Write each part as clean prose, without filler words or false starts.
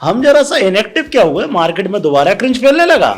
हम जरा सा इनएक्टिव क्या हुए, मार्केट में दोबारा क्रिंज फैलने लगा।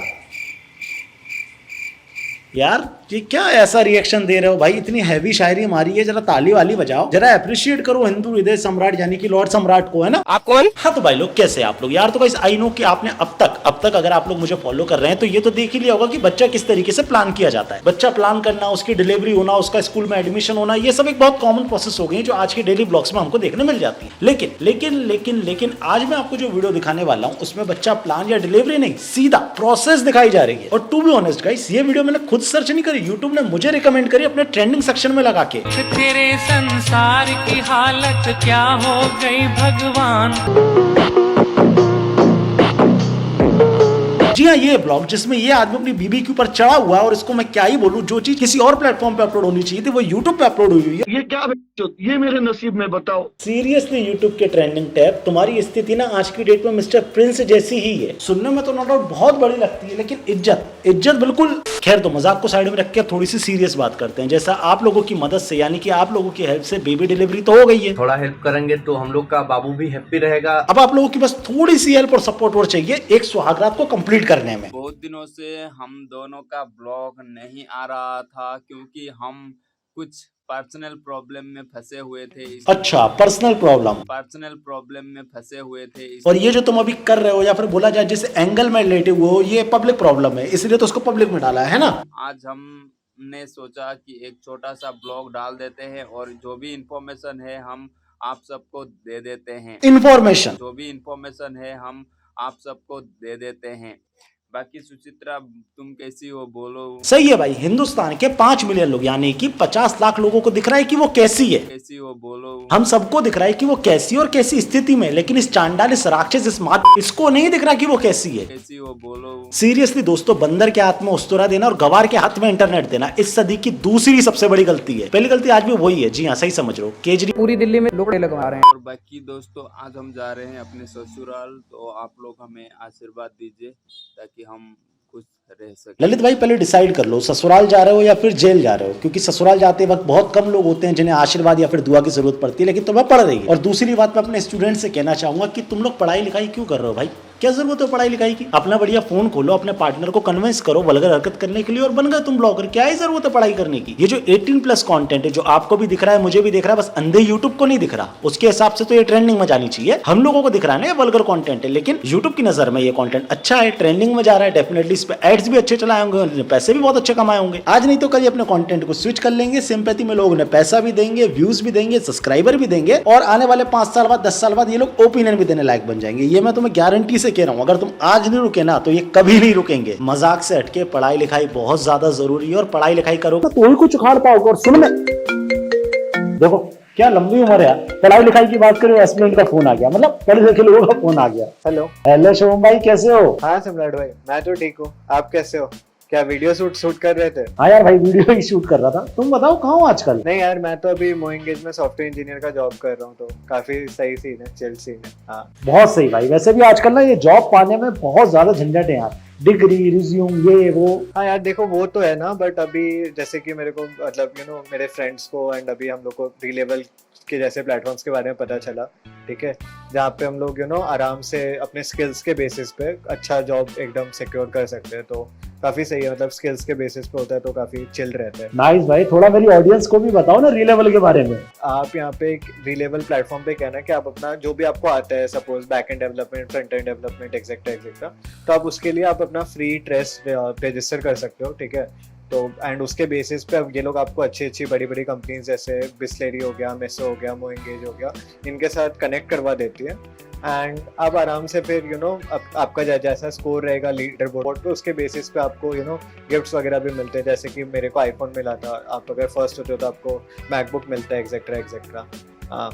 यार ये क्या ऐसा रिएक्शन दे रहे हो भाई, इतनी हैवी शायरी मारी है, जरा ताली वाली बजाओ, जरा अप्रिशिएट करो हिंदू हृदय सम्राट यानी कि लॉर्ड सम्राट को, है ना। आप कौन? हाँ तो भाई लोग कैसे आप लोग यार, तो गाइस आई नो कि आपने अब तक अगर आप लोग मुझे फॉलो कर रहे हैं तो ये तो देख ही लिया होगा कि बच्चा किस तरीके से प्लान किया जाता है। बच्चा प्लान करना, उसकी डिलीवरी होना, उसका स्कूल में एडमिशन होना, ये सब एक बहुत कॉमन प्रोसेस हो गई है जो आज के डेली ब्लॉग्स में हमको देखने मिल जाती है। लेकिन आज मैं आपको जो वीडियो दिखाने वाला हूँ उसमें बच्चा प्लान या डिलीवरी नहीं, सीधा प्रोसेस दिखाई जा रही है। और टू बी ऑनेस्ट गाइस, ये वीडियो मैंने खुद सर्च नहीं करी, यूट्यूब ने मुझे रिकमेंड करी अपने ट्रेंडिंग सेक्शन में लगा के। तेरे संसार की हालत क्या हो गई भगवान। जी हाँ, ये ब्लॉग जिसमें ये आदमी अपनी बीबी के ऊपर चढ़ा हुआ है और इसको मैं क्या ही बोलूं, जो चीज किसी और प्लेटफॉर्म पे अपलोड होनी चाहिए थी वो यूट्यूब पे अपलोड हुई है। ये क्या ये मेरे नसीब में बताओ। सीरियसली यूट्यूब के ट्रेंडिंग टैब, तुम्हारी स्थिति ना आज की डेट में मिस्टर प्रिंस जैसी ही है। सुनने में तो नो डाउट बहुत बड़ी लगती है, लेकिन इज्जत बिल्कुल। खैर तो मजाक को साइड में रख के थोड़ी सी सीरियस बात करते हैं। जैसा आप लोगों की मदद से यानी कि आप लोगों की हेल्प से बेबी डिलीवरी तो हो गई है, थोड़ा हेल्प करेंगे तो हम लोग का बाबू भी हैप्पी रहेगा। अब आप लोगों की बस थोड़ी सी हेल्प और सपोर्ट और चाहिए एक सुहागरात को कंप्लीट करने में। बहुत दिनों से हम दोनों का ब्लॉग नहीं आ रहा था क्योंकि हम कुछ पर्सनल प्रॉब्लम में फंसे हुए थे। अच्छा, पर्सनल प्रॉब्लम में फंसे हुए थे। और ये जो तुम अभी कर रहे हो या फिर बोला जाए जिस एंगल में लेटे हुए हो, ये पब्लिक प्रॉब्लम है, इसलिए तो उसको पब्लिक में डाला है ना। आज हमने सोचा कि एक छोटा सा ब्लॉग डाल देते हैं और जो भी इंफॉर्मेशन है हम आप सबको दे देते हैं। इंफॉर्मेशन हम आप सबको दे देते हैं। बाकी सुचित्रा तुम कैसी हो बोलो। सही है भाई, हिंदुस्तान के 5 मिलियन लोग यानी कि 50 लाख लोगों को दिख रहा है कि वो कैसी है। कैसी हो बोलो। हम सबको दिख रहा है कि वो कैसी और कैसी स्थिति में, लेकिन इस चांडाल, इस राक्षस, इस मात इसको नहीं दिख रहा कि वो कैसी है। कैसी हो बोलो। सीरियसली दोस्तों, बंदर के हाथ में उस्तरा देना और गवार के हाथ में इंटरनेट देना इस सदी की दूसरी सबसे बड़ी गलती है। पहली गलती आज भी वही है। जी हाँ, सही समझ रहे हो। केजरीवाल पूरी दिल्ली में लोग लगवा रहे हैं। और बाकी दोस्तों आज हम जा रहे हैं अपने ससुराल, तो आप लोग हमें आशीर्वाद दीजिए ताकि हम खुश रह सके। ललित भाई पहले डिसाइड कर लो, ससुराल जा रहे हो या फिर जेल जा रहे हो, क्योंकि ससुराल जाते वक्त बहुत कम लोग होते हैं जिन्हें आशीर्वाद या फिर दुआ की जरूरत पड़ती है, लेकिन तुम्हें पड़ रही है। और दूसरी बात मैं अपने स्टूडेंट से कहना चाहूंगा कि तुम लोग पढ़ाई लिखाई क्यों कर रहे हो भाई, क्या जरूरत है पढ़ाई लिखाई की। अपना बढ़िया फोन खोलो, अपने पार्टनर को कन्विंस करो वल्गर हरकत करने के लिए और बन गए तुम ब्लॉगर। क्या ही जरूरत है पढ़ाई करने की। ये जो 18+ कंटेंट है जो आपको भी दिख रहा है, मुझे भी दिख रहा है, बस अंधे यूट्यूब को नहीं दिख रहा। उसके हिसाब से तो ये ट्रेंडिंग में जानी चाहिए। हम लोगों को दिख रहा है ना ये वल्गर कंटेंट है, लेकिन यूट्यूब की नजर में ये कंटेंट अच्छा है, ट्रेंडिंग में जा रहा है, डेफिनेटली इस पे एड्स भी अच्छे चलाए होंगे, पैसे भी बहुत अच्छे कमाए होंगे। आज नहीं तो कल अपने कंटेंट को स्विच कर लेंगे, सिंपैथी में लोग ने पैसा भी देंगे, व्यूज भी देंगे, सब्सक्राइबर भी देंगे, और आने वाले 5 साल बाद 10 साल बाद ये लोग ओपिनियन भी देने लायक बन जाएंगे। ये मैं तुम्हें गारंटी से कह रहा हूं। अगर तुम आज नहीं रुके ना तो ये कभी नहीं रुकेंगे। मजाक से हटके पढ़ाई लिखाई बहुत ज्यादा जरूरी है, और पढ़ाई लिखाई करोगे तो ही कुछ उखाड़ पाओगे। और सुन, में देखो क्या लंबी उम्र है, पढ़ाई लिखाई की बात करें, एस्पिरेंट का फोन आ गया, मतलब पढ़े लिखे लोगों का फोन आ गया। हेलो शुभम भाई, कैसे हो? हाँ सम्राट भाई, मैं तो ठीक हूँ। आप कैसे हो? क्या वीडियो शूट कर रहे थे? हाँ यार भाई, वीडियो ही शूट कर रहा था। तुम बताओ कहाँ हो आजकल? नहीं यार, मैं तो अभी मोइंगेज में सॉफ्टवेयर इंजीनियर का जॉब कर रहा हूँ, तो काफी सही सीन है, चिल सीन है। हाँ बहुत सही भाई। वैसे भी आजकल ना ये जॉब पाने में बहुत ज्यादा झंझट है यार, डिग्री, रिज्यूम, ये वो। हाँ यार देखो, वो तो है ना, बट अभी जैसे कि मेरे को मतलब मेरे फ्रेंड्स को एंड अभी हम लोग को री-लेवल के जैसे प्लेटफॉर्म्स के बारे में पता चला, ठीक है, जहाँ पे हम लोग आराम से अपने स्किल्स के बेसिस पे अच्छा जॉब एकदम सिक्योर कर सकते हैं। तो काफी सही है, मतलब स्किल्स के बेसिस पे होता है तो काफी चिल रहता है। नाइस भाई, थोड़ा मेरी ऑडियंस को भी बताओ ना री-लेवल के बारे में। आप यहाँ पे एक री-लेवल प्लेटफॉर्म पे कहना कि आप अपना जो भी आपको आता है, suppose back and development, front end development, etcetera, तो आप उसके लिए आप अपना फ्री टेस्ट रजिस्टर कर सकते हो, ठीक है। तो एंड उसके बेसिस पे अब ये लोग आपको अच्छी बड़ी कंपनीज जैसे बिस्लेरी हो गया, मेसो हो गया, मोइंगेज हो गया, इनके साथ कनेक्ट करवा देती है। एंड आप आराम से फिर आपका जैसा स्कोर रहेगा लीडर बोर्ड पे, उसके बेसिस पे आपको गिफ्ट्स वगैरह भी मिलते हैं। जैसे कि मेरे को आईफोन मिला था, आप अगर फर्स्ट होते हो तो आपको मैकबुक मिलता है, एक्सेट्रा। हाँ,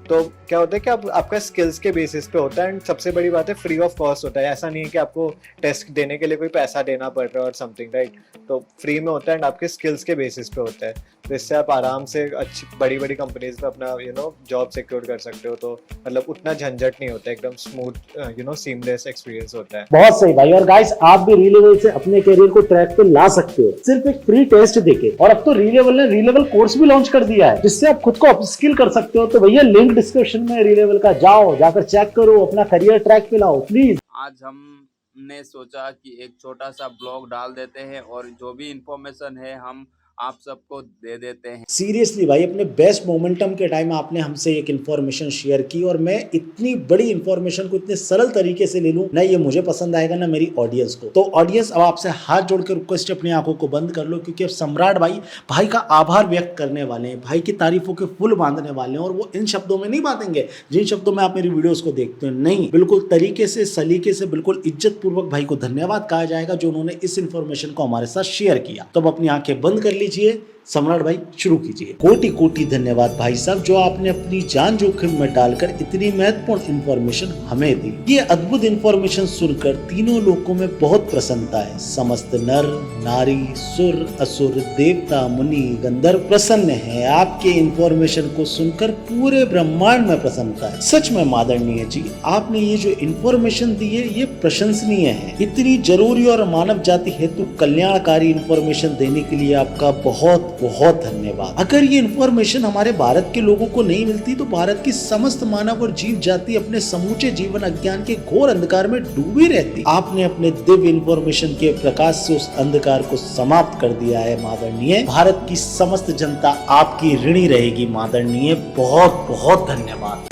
तो क्या होता है कि आपका स्किल्स के बेसिस पे होता है, एंड सबसे बड़ी बात है फ्री ऑफ कॉस्ट होता है। ऐसा नहीं है कि आपको टेस्ट देने के लिए कोई पैसा देना पड़ रहा है और समथिंग, राइट। तो फ्री में होता है एंड आपके स्किल्स के बेसिस पे होता है। तो इससे आप आराम से अच्छी बड़ी बड़ी कंपनीज में अपना जॉब सिक्योर कर सकते हो। तो मतलब उतना झंझट नहीं होता, एकदम स्मूथ सीमलेस एक्सपीरियंस होता है। बहुत सही भाई। और गाइस आप भी रीलेवल से अपने करियर को ट्रैक पे ला सकते हो सिर्फ एक फ्री टेस्ट देके। और अब तो रीलेवल ने रीलेवल कोर्स भी लॉन्च कर दिया है जिससे आप खुद को अपस्किल कर सकते हो। तो भैया लिंक डिस्क्रिप्शन में रीलेवल का, जाओ जाकर चेक करो, अपना करियर ट्रैक पे लाओ प्लीज। आज हमने सोचा कि एक छोटा सा ब्लॉग डाल देते हैं और जो भी इंफॉर्मेशन है हम आप सबको दे देते हैं। सीरियसली भाई अपने बेस्ट मोमेंटम के टाइम आपने हमसे एक इन्फॉर्मेशन शेयर की और मैं इतनी बड़ी इन्फॉर्मेशन को इतने सरल तरीके से ले लूं ना, ये मुझे पसंद आएगा ना मेरी ऑडियंस को। तो ऑडियंस अब आपसे हाथ जोड़ के रिक्वेस्ट अपनी आंखों को बंद कर लो, क्योंकि अब सम्राट भाई का आभार व्यक्त करने वाले हैं, भाई की तारीफों के फुल बांधने वाले हैं। और वो इन शब्दों में नहीं बांधेंगे जिन शब्दों में आप मेरी वीडियोस को देखते हैं, नहीं, बिल्कुल तरीके से, सलीके से, बिल्कुल इज्जत पूर्वक भाई को धन्यवाद कहा जाएगा जो उन्होंने इस इन्फॉर्मेशन को हमारे साथ शेयर किया। तो अब अपनी आंखें बंद कर लीजिए, सम्राट भाई शुरू कीजिए। कोटि कोटि धन्यवाद भाई साहब जो आपने अपनी जान जोखिम में डालकर इतनी महत्वपूर्ण इंफॉर्मेशन हमें दी। ये अद्भुत इंफॉर्मेशन सुनकर तीनों लोकों में बहुत प्रसन्नता है। समस्त नर नारी सुर असुर देवता मुनि गंधर्व प्रसन्न है। आपके इंफॉर्मेशन को सुनकर पूरे ब्रह्मांड में प्रसन्नता है। सच में मादरणीय जी, आपने ये जो इंफॉर्मेशन दी है ये प्रशंसनीय है। इतनी जरूरी और मानव जाति हेतु कल्याणकारी इंफॉर्मेशन देने के लिए आपका बहुत बहुत धन्यवाद। अगर ये इंफॉर्मेशन हमारे भारत के लोगों को नहीं मिलती तो भारत की समस्त मानव और जीव जाति अपने समूचे जीवन अज्ञान के घोर अंधकार में डूबी रहती। आपने अपने दिव्य इंफॉर्मेशन के प्रकाश से उस अंधकार को समाप्त कर दिया है मादरणीय। भारत की समस्त जनता आपकी ऋणी रहेगी मादरणीय। बहुत बहुत धन्यवाद।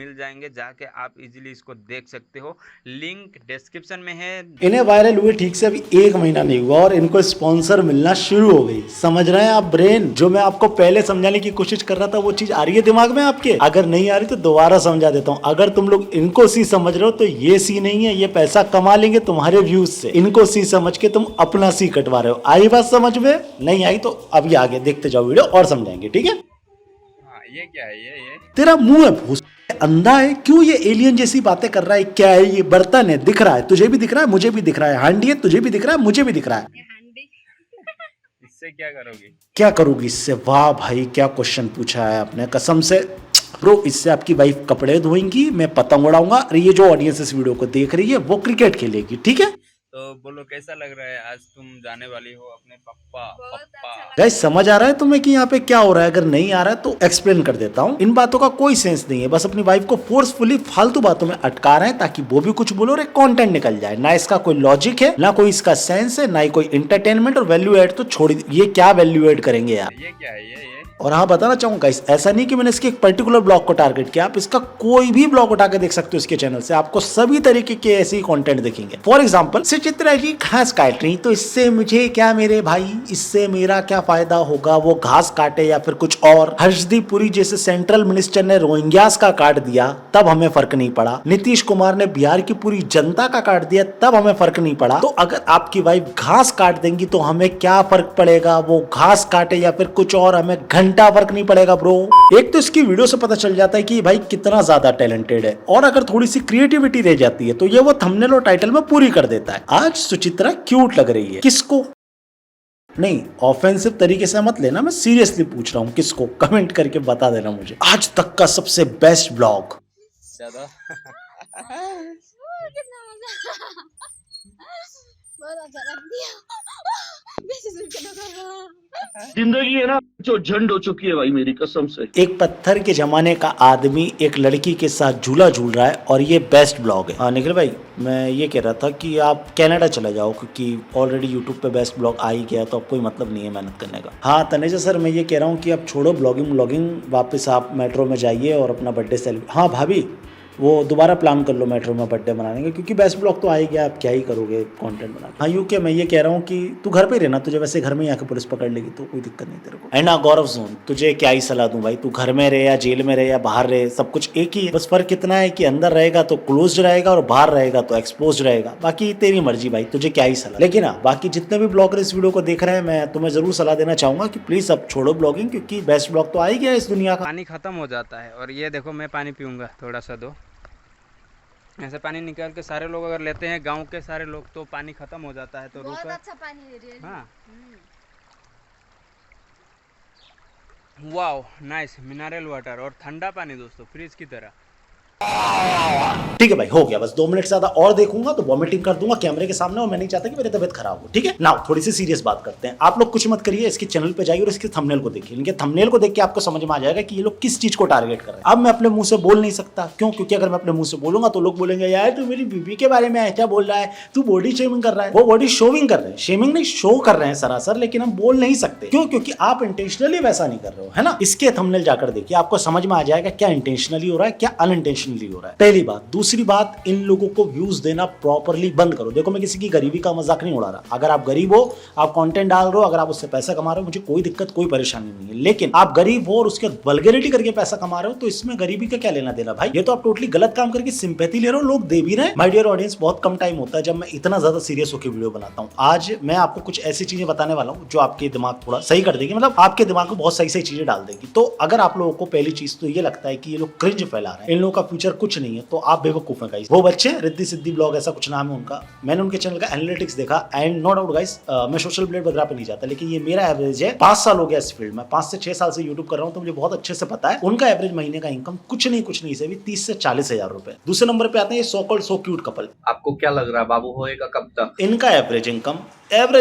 मिल जाएंगे, जाके आप इजीली इसको देख सकते हो, लिंक डिस्क्रिप्शन में है। इन्हें वायरल हुए ठीक से अभी 1 महीना नहीं हुआ और इनको स्पॉन्सर मिलना शुरू हो गई। समझ रहे हैं आप ब्रेन? जो मैं आपको पहले समझाने की कोशिश कर रहा था वो चीज आ रही है दिमाग में आपके? अगर नहीं आ रही तो दोबारा समझा देता हूँ। अगर तुम लोग इनको सी समझ रहे हो तो ये सी नहीं है, ये पैसा कमा लेंगे तुम्हारे व्यूज से। इनको सी समझ के तुम अपना सी कटवा रहे हो। आई बात समझ में? नहीं आई तो अभी आगे देखते जाओ वीडियो और समझाएंगे, ठीक है? ये क्या है? ये तेरा मुंह है भूस, अंधा है? क्यों ये एलियन जैसी बातें कर रहा है? क्या है ये? बर्तन है, दिख रहा है, तुझे भी दिख रहा है, मुझे भी दिख रहा है। हांडी है, तुझे भी दिख रहा है, मुझे भी दिख रहा है। इससे क्या करोगी? क्या करोगी इससे? वाह भाई क्या क्वेश्चन पूछा है आपने, कसम से ब्रो। इससे आपकी वाइफ कपड़े धोएंगी, मैं पतंग उड़ाऊंगा, और ये जो ऑडियंस इस वीडियो को देख रही है वो क्रिकेट खेलेगी, ठीक है? तो बोलो कैसा लग रहा है, आज तुम जाने वाली हो अपने पप्पा? गाइस समझ आ रहा है तुम्हें कि यहाँ पे क्या हो रहा है? अगर नहीं आ रहा है तो एक्सप्लेन कर देता हूँ। इन बातों का कोई सेंस नहीं है, बस अपनी वाइफ को फोर्सफुली फालतू बातों में अटका रहे हैं ताकि वो भी कुछ बोलो और एक कंटेंट निकल जाए। ना इसका कोई लॉजिक है, ना कोई इसका सेंस है, ना ही कोई इंटरटेनमेंट और वैल्यू एड। तो छोड़, ये क्या वैल्यू एड करेंगे यार? ये क्या है? ये और हाँ बताना चाहूंगा इस ऐसा नहीं कि मैंने इसके एक पर्टिकुलर ब्लॉग को टारगेट किया। आप इसका कोई भी ब्लॉग उठा के देख सकते हो इसके चैनल से, आपको सभी तरीके के ऐसे ही कंटेंट दिखेंगे। फॉर एग्जांपल सुचित्रा जी घास काट रही, तो इससे मुझे क्या मेरे भाई, इससे मेरा क्या फायदा होगा? वो घास काटे या फिर कुछ और। हर्षदीप पुरी जैसे सेंट्रल मिनिस्टर ने रोहिंग्यास का काट दिया तब हमें फर्क नहीं पड़ा। नीतीश कुमार ने बिहार की पूरी जनता का काट दिया तब हमें फर्क नहीं पड़ा। तो अगर आपकी वाइफ घास काट देंगी तो हमें क्या फर्क पड़ेगा? वो घास काटे या फिर कुछ और, हमें घंटा फर्क नहीं पड़ेगा ब्रो। एक तो इसकी वीडियो से पता चल जाता है कि भाई कितना ज्यादा टैलेंटेड है, और अगर थोड़ी सी क्रिएटिविटी रह जाती है तो ये वो थंबनेल और टाइटल में पूरी कर देता है। आज सुचित्रा क्यूट लग रही है। किसको? नहीं ऑफेंसिव तरीके से मत लेना, मैं सीरियसली पूछ रहा हूँ किसको? कमेंट करके बता देना मुझे। आज तक का सबसे बेस्ट ब्लॉग। ज्यादा जिंदगी है ना जो झंड हो चुकी है भाई मेरी कसम से। एक पत्थर के जमाने का आदमी एक लड़की के साथ झूला झूल रहा है और ये बेस्ट ब्लॉग है। हाँ निखिल भाई मैं ये कह रहा था कि आप कनाडा चले जाओ, क्योंकि ऑलरेडी यूट्यूब पे बेस्ट ब्लॉग आ ही गया, तो अब कोई मतलब नहीं है मेहनत करने का। हाँ तनेजा सर मैं ये कह रहा हूँ कि आप छोड़ो ब्लॉगिंग, वापस आप मेट्रो में जाइए और अपना बर्थडे सेलिब्रेट। हाँ भाभी वो दोबारा प्लान कर लो मेट्रो में बर्थडे मनाने का, क्योंकि बेस्ट ब्लॉग तो आ ही गया, आप क्या ही करोगे कंटेंट बना। हाँ यू के मैं ये कह रहा हूँ कि तू घर पे ही रहना, तुझे वैसे घर में ही आके पुलिस पकड़ लेगी तो कोई दिक्कत नहीं तेरे को। एंड गौरव जोन तुझे क्या ही सलाह दूं भाई, तू घर में रहे या जेल में रहे या बाहर रहे, सब कुछ एक ही है। बस फर्क इतना है कि अंदर रहेगा तो क्लोज रहेगा और बाहर रहेगा तो एक्सपोज रहेगा। बाकी तेरी मर्जी भाई, तुझे क्या ही सलाह। लेकिन हाँ बाकी जितने भी ब्लॉगर इस वीडियो को देख रहे हैं, मैं तुम्हें जरूर सलाह देना चाहूंगा कि प्लीज अब छोड़ो ब्लॉगिंग, क्योंकि बेस्ट ब्लॉग तो आ ही गया इस दुनिया का। पानी खत्म हो जाता है, और ये देखो मैं पानी पीऊंगा, थोड़ा सा दो। ऐसे पानी निकाल के सारे लोग अगर लेते हैं, गांव के सारे लोग, तो पानी खत्म हो जाता है। तो बहुत रुको। अच्छा पानी है रियली। हाँ वाओ नाइस मिनरल वाटर और ठंडा पानी दोस्तों फ्रिज की तरह। ठीक है भाई, हो गया, बस 2 मिनट से ज्यादा और देखूंगा तो वॉमिटिंग कर दूंगा कैमरे के सामने, और मैं नहीं चाहता कि मेरी तबियत खराब हो। ठीक है ना, थोड़ी सी सीरियस बात करते हैं। आप लोग कुछ मत करिए, इसके चैनल पे जाइए और इसके थंबनेल को देखिए। इनके थंबनेल को देख के आपको समझ में आ जाएगा कि ये लोग किस चीज को टारगेट कर रहे हैं। अब मैं अपने मुंह से बोल नहीं सकता, क्यों? क्योंकि अगर मैं अपने मुंह से बोलूंगा तो लोग बोलेंगे यार तू मेरी बीबी के बारे में क्या बोल रहा है, तू बॉडी शेमिंग कर रहा है। वो बॉडी शोविंग कर रहे हैं, शेमिंग नहीं, शो कर रहे हैं सरासर, लेकिन हम बोल नहीं सकते। क्यों? क्योंकि आप इंटेंशनली वैसा नहीं कर रहे हो, है ना। इसके थंबनेल जाकर देखिए, आपको समझ में आ जाएगा क्या इंटेंशनली हो रहा है, क्या अनइंटेंशनली हो रहा है। पहली बात। दूसरी बात, इन लोगों को व्यूज देना प्रॉपर्ली बंद करो। देखो, मैं किसी की गरीबी का मजाक नहीं उड़ा रहा। अगर आप गरीब हो, आप कंटेंट डाल रहे हो, अगर आप उससे पैसा कमा रहे हो, मुझे कोई दिक्कत, कोई परेशानी नहीं है। लेकिन आप गरीब हो और उसके वल्गैरिटी करके पैसा कमा रहे हो, तो इसमें गरीबी का क्या लेना देना भाई। ये तो आप टोटली गलत काम करके सिंपैथी ले रहे हो, लोग दे भी रहे हैं। माय डियर ऑडियंस, बहुत कम टाइम होता है जब मैं इतना ज्यादा सीरियस होकर वीडियो बनाता हूं। आज मैं आपको कुछ ऐसी चीजें बताने वाला हूं जो आपके दिमाग थोड़ा सही कर देगी, मतलब आपके दिमाग में बहुत सही सही चीजें डाल देगी। तो अगर आप लोगों को पहली चीज तो ये लगता है कि ये लोग क्रिंज फैला रहे हैं, इन लोगों का फ्यूचर कुछ नहीं है, तो आप बेवकूफ हैं गाइस। वो बच्चे रिद्धि सिद्धि ब्लॉग ऐसा कुछ नाम है उनका, मैंने उनके चैनल का एनालिटिक्स देखा, एंड नो डाउट गाइस, मैं सोशल ब्लेड वगैरह पे नहीं जाता, लेकिन ये मेरा एवरेज है। 5 साल हो गया इस फील्ड में, 5 से 6 साल से यूट्यूब कर रहा हूं, तो मुझे बहुत अच्छे से पता है उनका एवरेज महीने का इनकम कुछ नहीं से भी 30 से 40 हजार रुपए। दूसरे नंबर पे आते हैं ये so called so cute couple. आपको क्या लग रहा है बाबू होएगा कब तक? इनका एवरेज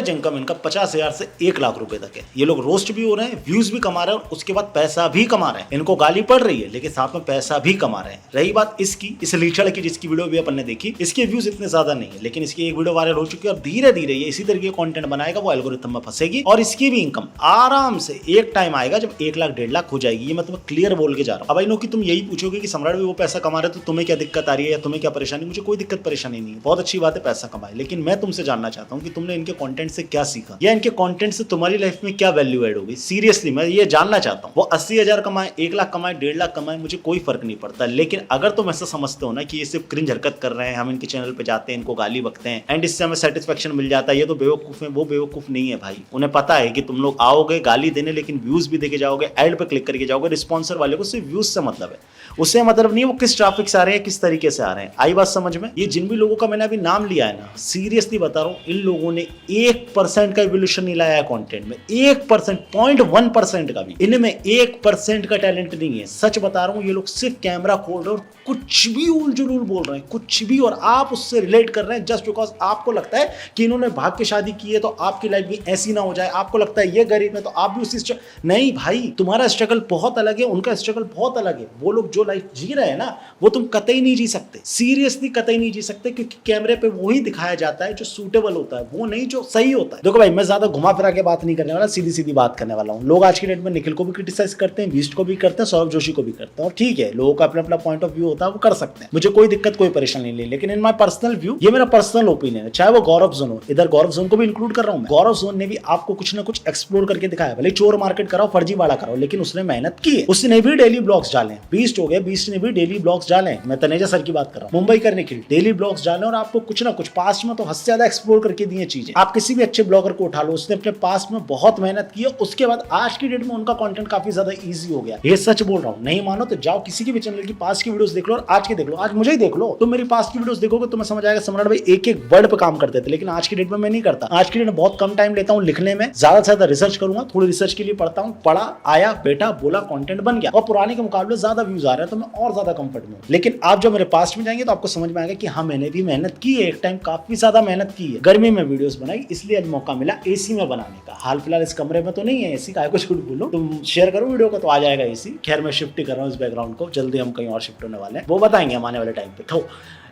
इनकम इनका 50,000 से 1 लाख रुपए तक है। ये लोग रोस्ट भी हो रहे हैं, व्यूज भी कमा रहे हैं, और उसके बाद पैसा भी कमा रहे हैं। इनको गाली पड़ रही है लेकिन साथ में पैसा भी कमा रहे हैं। रही बात इसकी, इस लीचड़ की जिसकी वीडियो भी अपन ने देखी, इसके व्यूज इतने ज्यादा नहीं है, लेकिन इसकी एक वीडियो वायरल हो चुकी है और धीरे धीरे ये इसी तरीके कंटेंट बनाएगा, वो एल्गोरिथम में फंसेगी और इसकी भी इनकम आराम से एक टाइम आएगा जब 1 लाख 1.5 लाख हो जाएगी। ये मैं तुम्हें क्लियर बोल के जा रहा हूँ। अब आई नो कि तुम यही पूछोगे कि सम्राट भी वो पैसा कमा रहे तो तुम्हें क्या दिक्कत आ रही है या तुम्हें क्या परेशानी। मुझे कोई दिक्कत परेशानी नहीं है, बहुत अच्छी बात है पैसा कमाए, लेकिन मैं तुमसे जानना चाहता हूँ कि तुमने इनके कंटेंट से क्या सीखा, या इनके कंटेंट से तुम्हारी लाइफ में क्या वैल्यू ऐड होगी। सीरियसली मैं ये जानना चाहता हूँ। वो 80,000 कमाए, 1 लाख कमाए, 1.5 लाख कमाए, मुझे कोई फर्क नहीं पड़ता। लेकिन अगर तुम ऐसा समझते हो ना कि ये सिर्फ क्रिंज हरकत कर रहे हैं, हम इनके चैनल पे जाते हैं, इनको गाली बकते हैं एंड इससे हमें सेटिस्फेक्शन मिल जाता है, ये तो बेवकूफ है। वो बेवकूफ नहीं है भाई, उन्हें पता है कि तुम लोग आओगे गाली देने, लेकिन व्यूज भी देके जाओगे, एड पे क्लिक करके जाओगे। रिस्पॉन्सर वाले को सिर्फ व्यूज से मतलब है, उससे मतलब नहीं है वो किस ट्रैफिक से आ रहे हैं, किस तरीके से आ रहे हैं। आई बात समझ में। ये जिन भी लोगों का मैंने अभी नाम लिया है ना, सीरियसली बता रहा हूं, इन लोगों ने 1% का इवोल्यूशन नहीं लाया है कंटेंट में। 1%, 0.1% का भी, इनमें 1% का टैलेंट नहीं है। सच बता रहा हूं, ये लोग सिर्फ कैमरा खोल रहे हैं और कुछ भी उलझुल बोल रहे हैं, कुछ भी, और आप उससे रिलेट कर रहे हैं जस्ट बिकॉज आपको लगता है कि इन्होंने भाग के शादी की है तो आपकी लाइफ भी ऐसी ना हो जाए। आपको लगता है ये गरीब है तो आप भी उसी नहीं भाई, तुम्हारा स्ट्रगल बहुत अलग है, उनका स्ट्रगल बहुत अलग है। वो लोग जो लाइफ जी रहे हैं ना, वो तुम कतई नहीं जी सकते, सीरियसली कतई नहीं जी सकते, क्योंकि कैमरे पे वही दिखाया जाता है जो सूटेबल होता है, वो नहीं जो सही होता है। देखो भाई, मैं ज्यादा घुमा फिरा के बात नहीं करने वाला, सीधी सीधी बात करने वाला हूँ। लोग आज की डेट में निखिल को भी क्रिटिसाइज करते हैं, बीस्ट को भी करते हैं, सौरभ जोशी को भी करते हैं, और ठीक है, लोगों का अपना अपना पॉइंट ऑफ व्यू होता है, वो कर सकते हैं, मुझे कोई दिक्कत कोई परेशानी नहीं। लेकिन इन माय पर्सनल व्यू, ये मेरा पर्सनल ओपिनियन है, चाहे वो गौरव जोन हो, इधर गौरव जोन को भी इंक्लूड कर रहा हूं मैं। गौरव जोन ने भी आपको कुछ ना कुछ एक्सप्लोर करके दिखाया, भले चोर मार्केट कराओ, फर्जीवाड़ा कराओ, लेकिन उसने मेहनत की है, उसने भी डेली ब्लॉग्स डाले। बीस्ट हो गया, बीस्ट ने भी डेली ब्लॉग्स डाले। मैं तनेजा सर की बात कर रहा हूं, मुंबई करने के लिए डेली ब्लॉग्स डाले, और आपको कुछ ना कुछ पास्ट में तो हद से ज्यादा एक्सप्लोर करके दिए चीजें। आप किसी भी अच्छे ब्लॉगर को उठा लो, उसने अपने पास्ट में बहुत मेहनत की है, उसके बाद आज की डेट में उनका कंटेंट काफी ज्यादा इजी हो गया। ये सच बोल रहा हूं, नहीं मानो तो जाओ किसी की भी चैनल की पास्ट की वीडियोस देख लो और आज की देख लो। आज मुझे ही देख लो, तुम मेरी पास्ट की वीडियोस देखोगे तो मैं समझ आएगा सम्राट भाई एक एक वर्ड पे काम करते थे, लेकिन आज की डेट में मैं नहीं करता। आज की डेट में बहुत कम टाइम लेता हूं लिखने में, ज्यादा से ज्यादा रिसर्च करूंगा, थोड़ी रिसर्च के लिए पढ़ता हूं, पढ़ा, आया, बेटा, बोला, कंटेंट बन गया, और पुराने के मुकाबले ज्यादा व्यूज आ रहे हैं तो मैं और ज्यादा कंफर्ट में हूं। लेकिन आप जब मेरे पास्ट में जाएंगे तो आपको समझ में आएगा कि हाँ, मैंने भी मेहनत की है, एक टाइम काफी ज्यादा मेहनत की है। गर्मी में वीडियोस बनाई, इसलिए आज मौका मिला एसी में बनाने का। हाल फिलहाल इस कमरे में तो नहीं है एसी, काहे को झूठ बोलूं, तुम शेयर करो वीडियो को तो आ जाएगा एसी। खैर मैं शिफ्ट कर रहा हूं इस बैकग्राउंड को, जल्दी हम कहीं और शिफ्ट होने वाले हैं, वो बताएंगे हम आने वाले टाइम पे। तो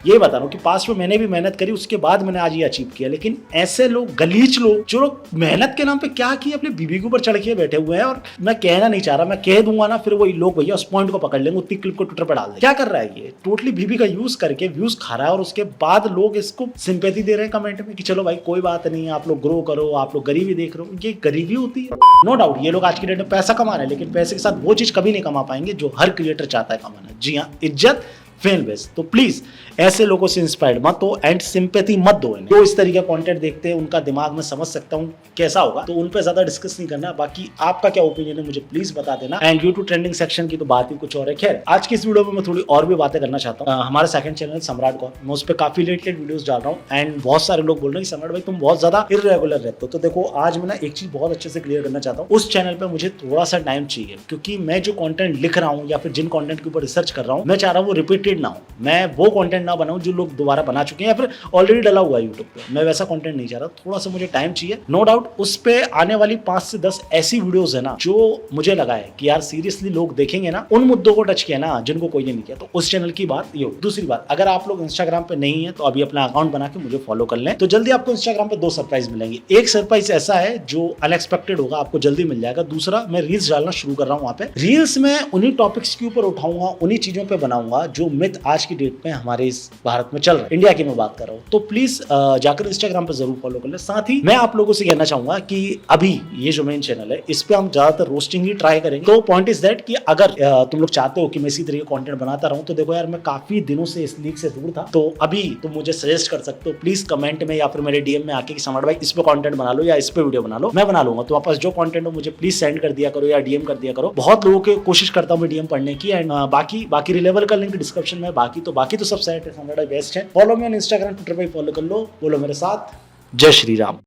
ये बता रहा हूँ कि पास्ट में मैंने भी मेहनत करी, उसके बाद मैंने आज ये अचीव किया। लेकिन ऐसे लोग, गलीच लोग, जो लोग मेहनत के नाम पे क्या किए, अपनी बीबी के ऊपर चढ़ के बैठे हुए हैं, और मैं कहना नहीं चाह रहा, मैं कह दूंगा ना, फिर वही लोग भैया उस पॉइंट को पकड़ लेंगे, उतनी क्लिप को ट्विटर पर डाल देंगे। क्या कर रहा है ये, टोटली बीबी का यूज करके व्यूज खा रहा है, और उसके बाद लोग इसको सिंपैथी दे रहे हैं कमेंट में कि चलो भाई कोई बात नहीं, आप लोग ग्रो करो, आप लोग गरीबी देख रहे हो। ये गरीबी होती है, नो डाउट। ये लोग आज की डेट में पैसा कमा रहे हैं, लेकिन पैसे के साथ वो चीज कभी नहीं कमा पाएंगे जो हर क्रिएटर चाहता है कमाना। जी हाँ, इज्जत, फेल बेस्ड। तो प्लीज ऐसे लोगों से इंस्पायर्ड मत हो एंड सिंपैथी मत दो इन्हें। जो इस तरीके का कंटेंट देखते हैं उनका दिमाग में समझ सकता हूँ कैसा होगा, तो उन पे ज्यादा डिस्कस नहीं करना। बाकी आपका क्या ओपिनियन है मुझे प्लीज बता देना। एंड यूट्यूब ट्रेंडिंग सेक्शन की तो बात ही कुछ और है। खैर आज की इस वीडियो में मैं थोड़ी और भी बातें करना चाहता हूँ। हमारा सेकंड चैनल सम्राट कौर, मैं उस पर काफी लेटेड वीडियोस डाल रहा हूँ एंड बहुत सारे लोग बोल रहे हैं कि सम्राट भाई तुम बहुत ज्यादा इर्रेगुलर रहते हो। तो देखो आज मैं ना एक चीज बहुत अच्छे से क्लियर करना चाहता हूँ, उस चैनल पे मुझे थोड़ा सा टाइम चाहिए, क्योंकि मैं जो कंटेंट लिख रहा हूँ या फिर जिन कंटेंट के ऊपर रिसर्च कर रहा हूँ, मैं चाह रहा हूँ वो रिपीटेड ना हो। मैं वो कंटेंट ना बनाऊं जो लोग दोबारा बना चुके हैं या फिर ऑलरेडी डला हुआ है यूट्यूब पे। मैं वैसा कंटेंट नहीं चाह रहा, थोड़ा सा मुझे टाइम चाहिए। नो डाउट उस पे आने वाली 5 से 10 ऐसी वीडियोस है ना जो मुझे लगा है कि यार सीरियसली लोग देखेंगे ना, उन मुद्दों को टच किया ना जिनको कोई नहीं किया, तो उस चैनल की बात ये होगी। दूसरी बात, अगर आप लोग इंस्टाग्राम पे नहीं है तो अभी अपना अकाउंट बना के मुझे फॉलो कर लें। तो जल्दी आपको इंस्टाग्राम पे 2 सरप्राइज मिलेंगे। एक सरप्राइज ऐसा है जो अनएक्सपेक्टेड होगा, आपको जल्दी मिल जाएगा। दूसरा, मैं रील्स डालना शुरू कर रहा हूँ वहां पे। रील्स में उन्हीं टॉपिक्स के ऊपर उठाऊंगा, उन्हीं चीजों पे बनाऊंगा जो मिथ आज की डेट में हमारे इस भारत में चल रहा है, इंडिया की मैं बात कर रहा हूँ। तो प्लीज जाकर इंस्टाग्राम पे जरूर फॉलो कर ले। साथ ही मैं आप लोगों से कहना चाहूंगा कि अभी ये जो मेन चैनल है इस पे हम ज्यादातर रोस्टिंग ही ट्राई करेंगे। तो पॉइंट इज दैट कि अगर तुम लोग चाहते हो कि मैं इसी तरीके कंटेंट बनाता रहूं, तो देखो यार मैं काफी दिनों से इस लीग से दूर था, तो अभी तुम मुझे सजेस्ट कर सकते हो प्लीज कमेंट में या फिर मेरे डीएम में आके कि सम्राट भाई इस पे कंटेंट बना लो या इस पे वीडियो बना लो, मैं बना लूंगा। तो वापस जो कंटेंट हो मुझे प्लीज सेंड कर दिया करो या डीएम कर दिया करो। बहुत लोगों की कोशिश करता हूँ मैं डीएम पढ़ने की। एंड बाकी रिलेबल का लिंक डिस्क्रिप्शन में। बाकी तो सब सेट है, सम्राट भाई बेस्ट है। Follow me on Instagram, Twitter पे फॉलो कर लो। बोलो मेरे साथ जय श्री राम।